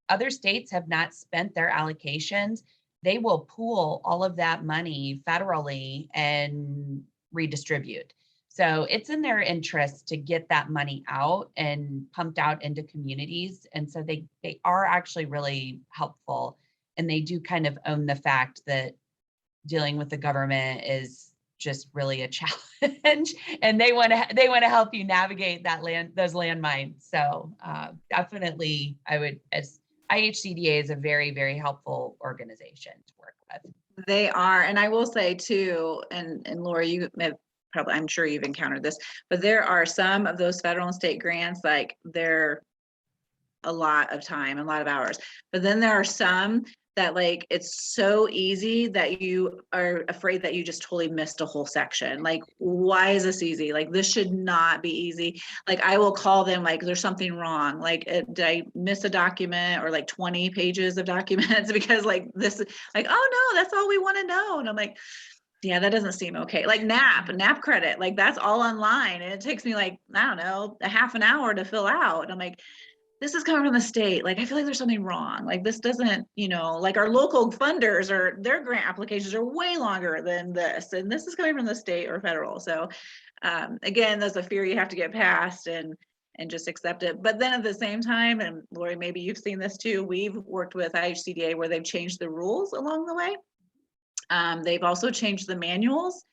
Speaker 4: other states have not spent their allocations, they will pool all of that money federally and redistribute. So it's in their interest to get that money out and pumped out into communities. And so they are actually really helpful. And they do kind of own the fact that dealing with the government is just really a challenge, and they want to help you navigate those landmines. So definitely, as IHCDA is a very, very helpful organization to work with.
Speaker 8: They are, and I will say too, and Lori, you may probably, I'm sure you've encountered this, but there are some of those federal and state grants, like they're a lot of time, a lot of hours. But then there are some that like, it's so easy that you are afraid that you just totally missed a whole section. Like, why is this easy? Like, this should not be easy. Like, I will call them like, there's something wrong. Like, did I miss a document or like 20 pages of documents? Because like this, like, oh no, that's all we want to know. And I'm like, yeah, that doesn't seem okay. Like NAP credit, like that's all online. And it takes me like, I don't know, a half an hour to fill out. And I'm like, this is coming from the state. Like, I feel like there's something wrong. Like, this doesn't, like our local funders or their grant applications are way longer than this. And this is coming from the state or federal. So again, that's a fear you have to get past and just accept it. But then at the same time, and Lori, maybe you've seen this too, we've worked with IHCDA where they've changed the rules along the way. They've also changed the manuals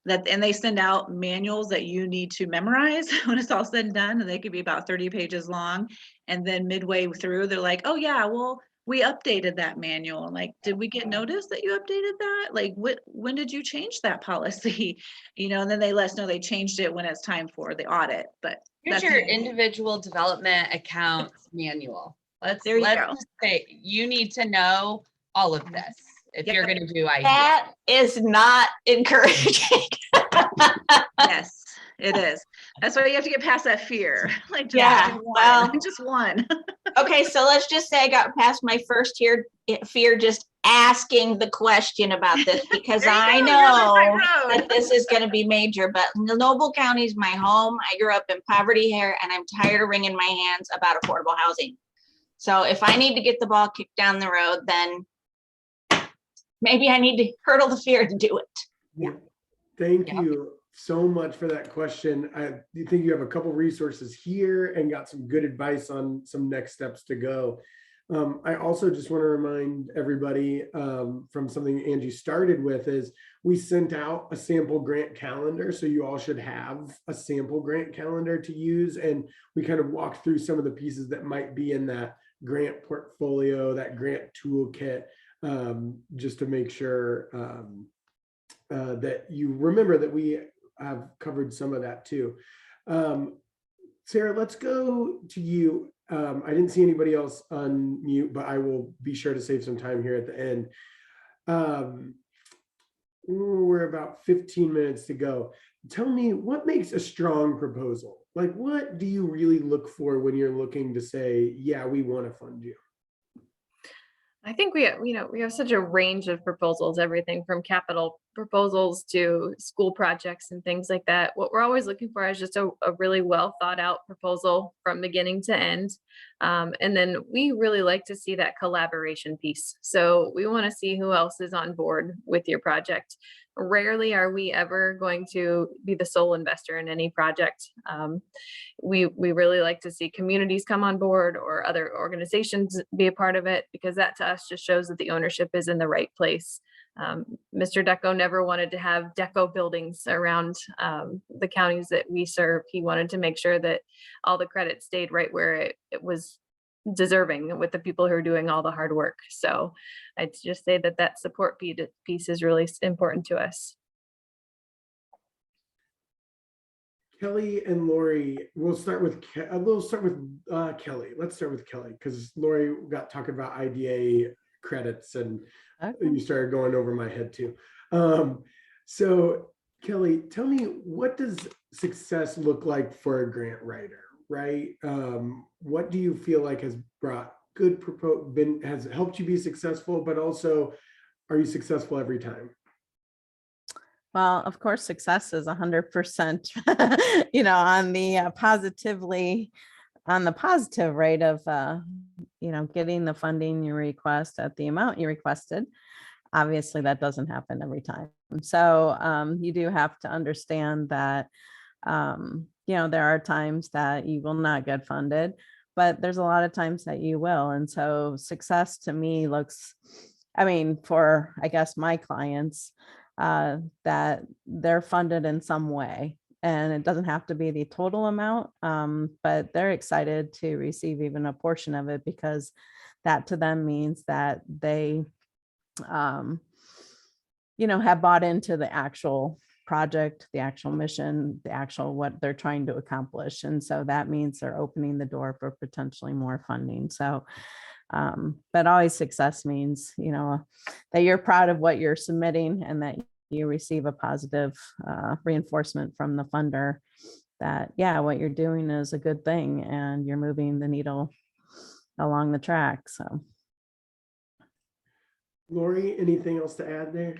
Speaker 8: and they send out manuals that you need to memorize when it's all said and done, and they could be about 30 pages long. And then midway through, they're like, oh yeah, well, we updated that manual. I'm like, did we get notice that you updated that? Like, when did you change that policy? And then they let us know they changed it when it's time for the audit. But
Speaker 4: here's your individual development accounts manual. Let's just say you need to know all of this if you're going to do IT.
Speaker 7: That is not encouraging.
Speaker 8: Yes, it is. That's why you have to get past that fear. Like, just one.
Speaker 7: Okay, so let's just say I got past my first fear just asking the question about this, because I know that this is going to be major. But Noble County is my home. I grew up in poverty here, and I'm tired of wringing my hands about affordable housing. So if I need to get the ball kicked down the road, then maybe I need to hurdle the fear to do it.
Speaker 2: Yeah. Thank you so much for that question. I think you have a couple resources here and got some good advice on some next steps to go. I also just want to remind everybody from something Angie started with is we sent out a sample grant calendar. So you all should have a sample grant calendar to use. And we kind of walked through some of the pieces that might be in that grant portfolio, that grant toolkit, just to make sure that you remember that we have covered some of that too. Sarah, let's go to you. I didn't see anybody else unmute, but I will be sure to save some time here at the end. We're about 15 minutes to go. Tell me, what makes a strong proposal? Like, what do you really look for when you're looking to say, yeah, we want to fund you?
Speaker 5: I think we have such a range of proposals, everything from capital proposals to school projects and things like that. What we're always looking for is just a really well thought out proposal from beginning to end. And then we really like to see that collaboration piece. So we want to see who else is on board with your project. Rarely are we ever going to be the sole investor in any project. We really like to see communities come on board or other organizations be a part of it, because that to us just shows that the ownership is in the right place. Mr. Deco never wanted to have Deco buildings around the counties that we serve. He wanted to make sure that all the credit stayed right where it was deserving, with the people who are doing all the hard work. So I'd just say that support piece is really important to us.
Speaker 2: Kelly and Lori, we'll start with Kelly. Let's start with Kelly, because Lori got talking about IDA credits and you started going over my head too. So Kelly, tell me, what does success look like for a grant writer, right? What do you feel like has brought good has helped you be successful, but also, are you successful every time?
Speaker 3: Well, of course, success is 100%, on the positive rate of, getting the funding you request at the amount you requested. Obviously, that doesn't happen every time. So you do have to understand that, there are times that you will not get funded, but there's a lot of times that you will. And so success to me looks, for, I guess, my clients, that they're funded in some way, and it doesn't have to be the total amount, but they're excited to receive even a portion of it, because that to them means that they, have bought into the actual project, the actual mission, the actual what they're trying to accomplish. And so that means they're opening the door for potentially more funding. So but always success means, that you're proud of what you're submitting, and that you receive a positive reinforcement from the funder that, yeah, what you're doing is a good thing and you're moving the needle along the track. So,
Speaker 2: Lori, anything else to add there?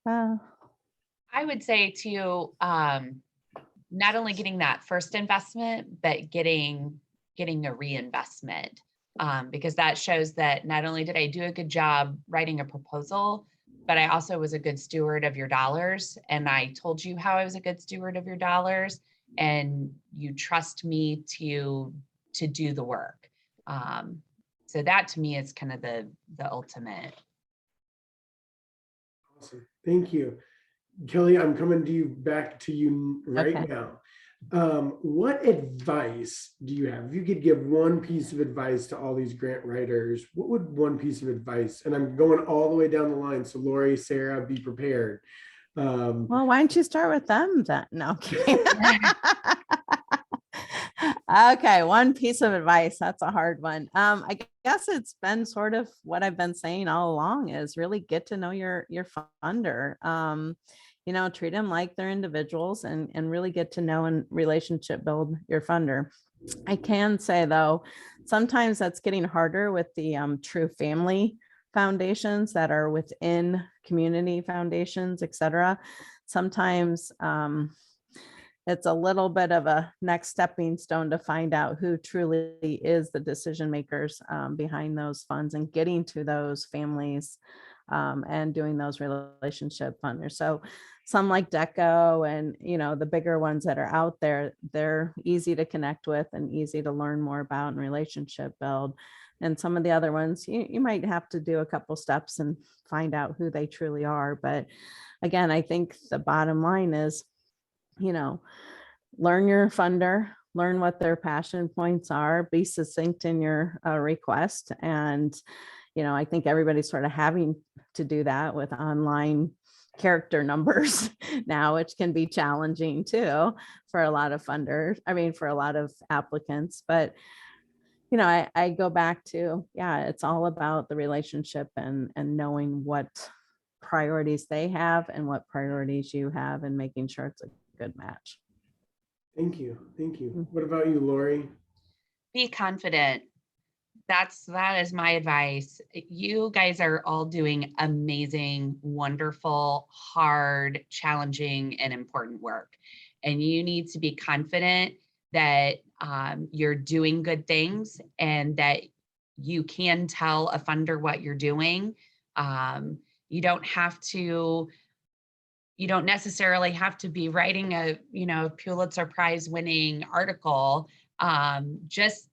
Speaker 4: I would say to not only getting that first investment, but getting a reinvestment. Because that shows that not only did I do a good job writing a proposal, but I also was a good steward of your dollars. And I told you how I was a good steward of your dollars, and you trust me to do the work. So that to me is kind of the ultimate.
Speaker 2: Awesome. Thank you. Kelly, I'm coming to you back to you right now. What advice do you have? If you could give one piece of advice to all these grant writers, what would one piece of advice, and I'm going all the way down the line, so Lori, Sarah, be prepared.
Speaker 3: Well, why don't you start with them then? No. Okay, one piece of advice. That's a hard one. I guess it's been sort of what I've been saying all along, is really get to know your funder. Treat them like they're individuals, and really get to know and relationship build your funder. I can say though, sometimes that's getting harder with the true family foundations that are within community foundations, etc. Sometimes it's a little bit of a next stepping stone to find out who truly is the decision makers behind those funds, and getting to those families and doing those relationship funders. So some like Deco and, the bigger ones that are out there, they're easy to connect with and easy to learn more about and relationship build. And some of the other ones, you might have to do a couple steps and find out who they truly are. But again, I think the bottom line is, learn your funder, learn what their passion points are, be succinct in your request. And, I think everybody's sort of having to do that with online character numbers now, which can be challenging too for a lot of funders. I mean, for a lot of applicants, but you know, I go back to, yeah, it's all about the relationship and knowing what priorities they have and what priorities you have and making sure it's a good match.
Speaker 2: Thank you. Thank you. What about you, Lori?
Speaker 4: Be confident. That is my advice. You guys are all doing amazing, wonderful, hard, challenging, and important work. And you need to be confident that you're doing good things and that you can tell a funder what you're doing. You don't necessarily have to be writing a, Pulitzer Prize winning article. Just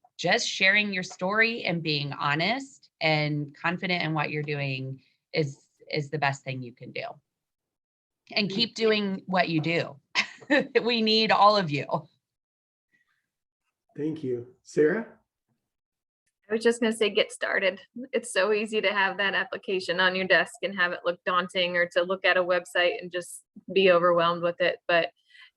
Speaker 4: sharing your story and being honest and confident in what you're doing is the best thing you can do. And keep doing what you do. We need all of you.
Speaker 2: Thank you. Sarah?
Speaker 5: I was just going to say, get started. It's so easy to have that application on your desk and have it look daunting, or to look at a website and just be overwhelmed with it. But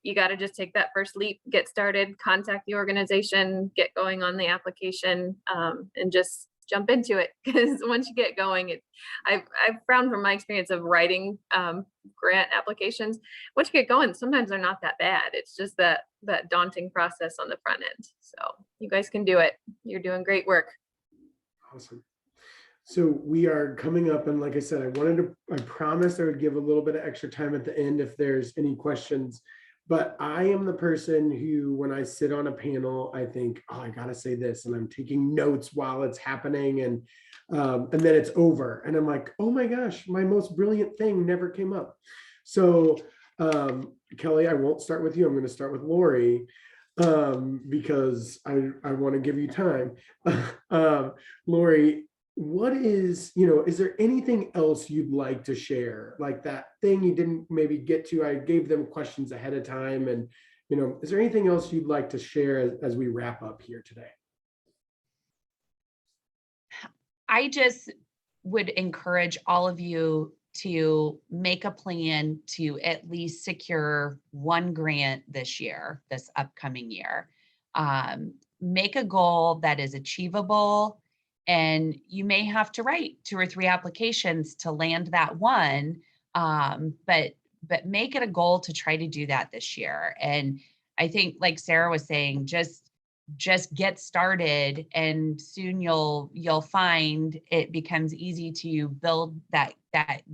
Speaker 5: you got to just take that first leap, get started, contact the organization, get going on the application, and just jump into it. Because once you get going, I've found from my experience of writing grant applications, once you get going, sometimes they're not that bad. It's just that daunting process on the front end. So you guys can do it. You're doing great work.
Speaker 2: Awesome. So we are coming up, and like I said, I promised I would give a little bit of extra time at the end if there's any questions. But I am the person who, when I sit on a panel, I think, oh, I gotta say this, and I'm taking notes while it's happening, and then it's over, and I'm like, oh my gosh, my most brilliant thing never came up. So Kelly, I won't start with you. I'm going to start with Lori because I want to give you time. Lori, what is there anything else you'd like to share? Like that thing you didn't maybe get to, I gave them questions ahead of time, and is there anything else you'd like to share as we wrap up here today?
Speaker 4: I just would encourage all of you to make a plan to at least secure one grant this upcoming year. Make a goal that is achievable. And you may have to write 2 or 3 applications to land that one, but make it a goal to try to do that this year. And I think, like Sarah was saying, just get started, and soon you'll find it becomes easy to build that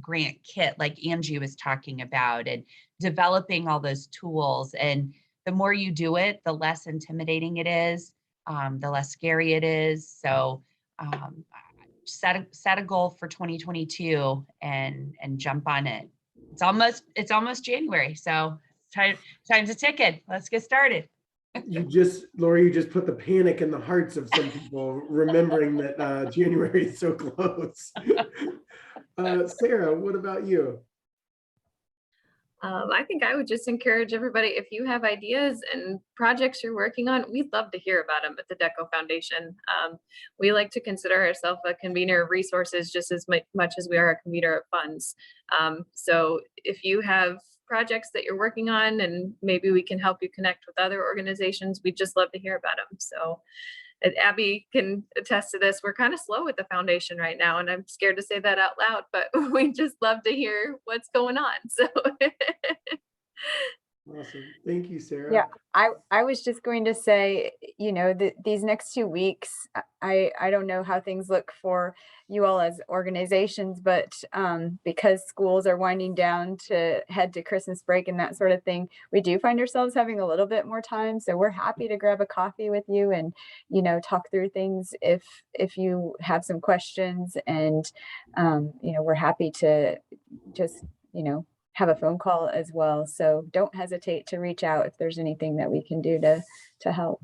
Speaker 4: grant kit, like Angie was talking about, and developing all those tools. And the more you do it, the less intimidating it is, the less scary it is. So set a goal for 2022 and jump on it. It's almost January, so time's a ticking. Let's get started.
Speaker 2: Lori, you just put the panic in the hearts of some people, remembering that January is so close. Sarah, what about you?
Speaker 5: I think I would just encourage everybody, if you have ideas and projects you're working on, we'd love to hear about them at the DECO Foundation. We like to consider ourselves a convener of resources just as much as we are a convener of funds. So if you have projects that you're working on and maybe we can help you connect with other organizations, we'd just love to hear about them. So Abby can attest to this. We're kind of slow with the foundation right now, and I'm scared to say that out loud, but we just love to hear what's going on. So
Speaker 2: awesome. Thank you, Sarah.
Speaker 1: Yeah, I was just going to say, these next 2 weeks, I don't know how things look for you all as organizations, but because schools are winding down to head to Christmas break and that sort of thing, we do find ourselves having a little bit more time. So we're happy to grab a coffee with you and, talk through things if you have some questions, and, we're happy to just, have a phone call as well. So don't hesitate to reach out if there's anything that we can do to help.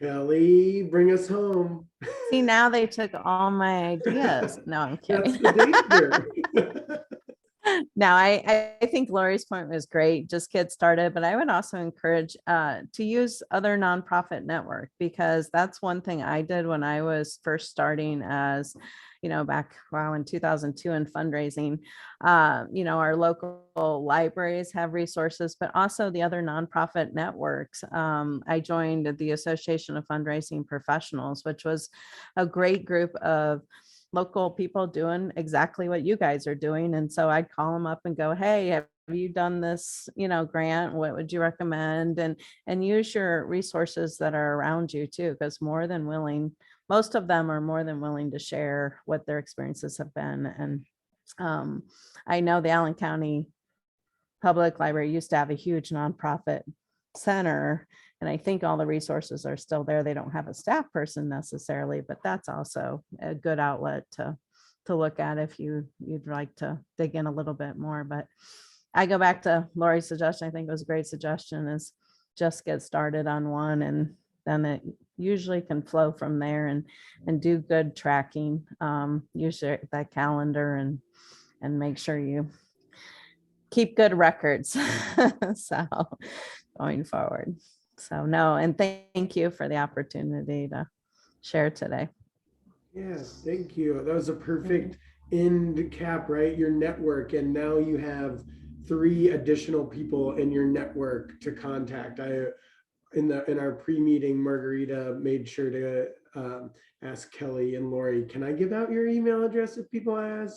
Speaker 2: Kelly, bring us home.
Speaker 3: See, now they took all my ideas. No, I'm kidding.
Speaker 2: That's the danger.
Speaker 3: No, I think Lori's point was great. Just get started, but I would also encourage to use other nonprofit network, because that's one thing I did when I was first starting as, back in 2002 in fundraising. Our local libraries have resources, but also the other nonprofit networks. I joined the Association of Fundraising Professionals, which was a great group of local people doing exactly what you guys are doing. And so I'd call them up and go, hey, have you done this, grant? What would you recommend? And use your resources that are around you too, because most of them are more than willing to share what their experiences have been. And I know the Allen County Public Library used to have a huge nonprofit center, and I think all the resources are still there. They don't have a staff person necessarily, but that's also a good outlet to look at if you'd like to dig in a little bit more. But I go back to Lori's suggestion. I think it was a great suggestion, is just get started on one, and then it usually can flow from there, and do good tracking. Use that calendar and make sure you keep good records. So going forward. So no, and thank you for the opportunity to share today.
Speaker 2: Yes, thank you. That was a perfect end cap, right? Your network, and now you have 3 additional people in your network to contact. In our pre-meeting, Margarita made sure to ask Kelly and Lori, can I give out your email address if people ask?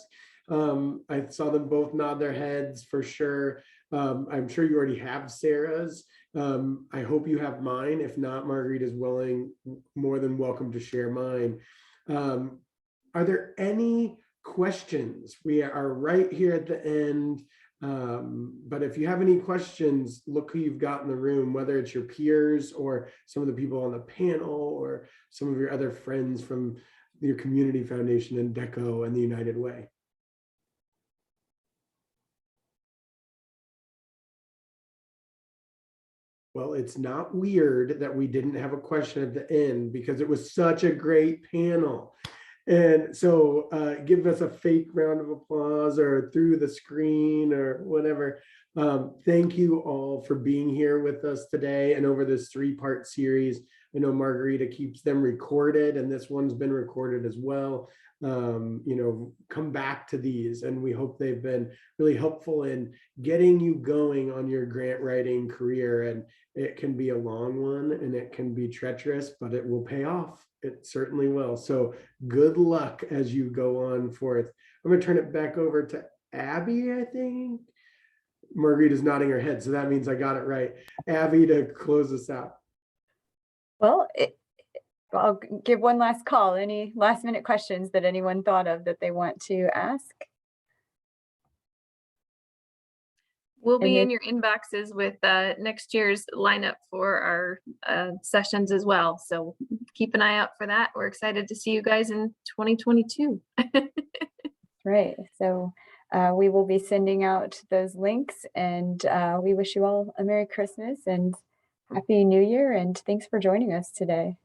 Speaker 2: I saw them both nod their heads for sure. I'm sure you already have Sarah's. I hope you have mine. If not, Margarita's more than welcome to share mine. Are there any questions? We are right here at the end. But if you have any questions, look who you've got in the room, whether it's your peers or some of the people on the panel or some of your other friends from your community foundation and DECO and the United Way. Well, it's not weird that we didn't have a question at the end, because it was such a great panel. And so give us a fake round of applause or through the screen or whatever. Thank you all for being here with us today and over this 3-part series. I know Margarita keeps them recorded, and this one's been recorded as well. Come back to these, and we hope they've been really helpful in getting you going on your grant writing career. And it can be a long one and it can be treacherous, but it will pay off. It certainly will. So good luck as you go on forth. I'm going to turn it back over to Abby, I think. Margarita's nodding her head, so that means I got it right. Abby, to close us out.
Speaker 1: Well, I'll give one last call. Any last minute questions that anyone thought of that they want to ask?
Speaker 5: We'll be
Speaker 1: And
Speaker 5: in your inboxes with next year's lineup for our sessions as well. So keep an eye out for that. We're excited to see you guys in 2022.
Speaker 1: Right. So we will be sending out those links, and we wish you all a Merry Christmas and Happy New Year. And thanks for joining us today.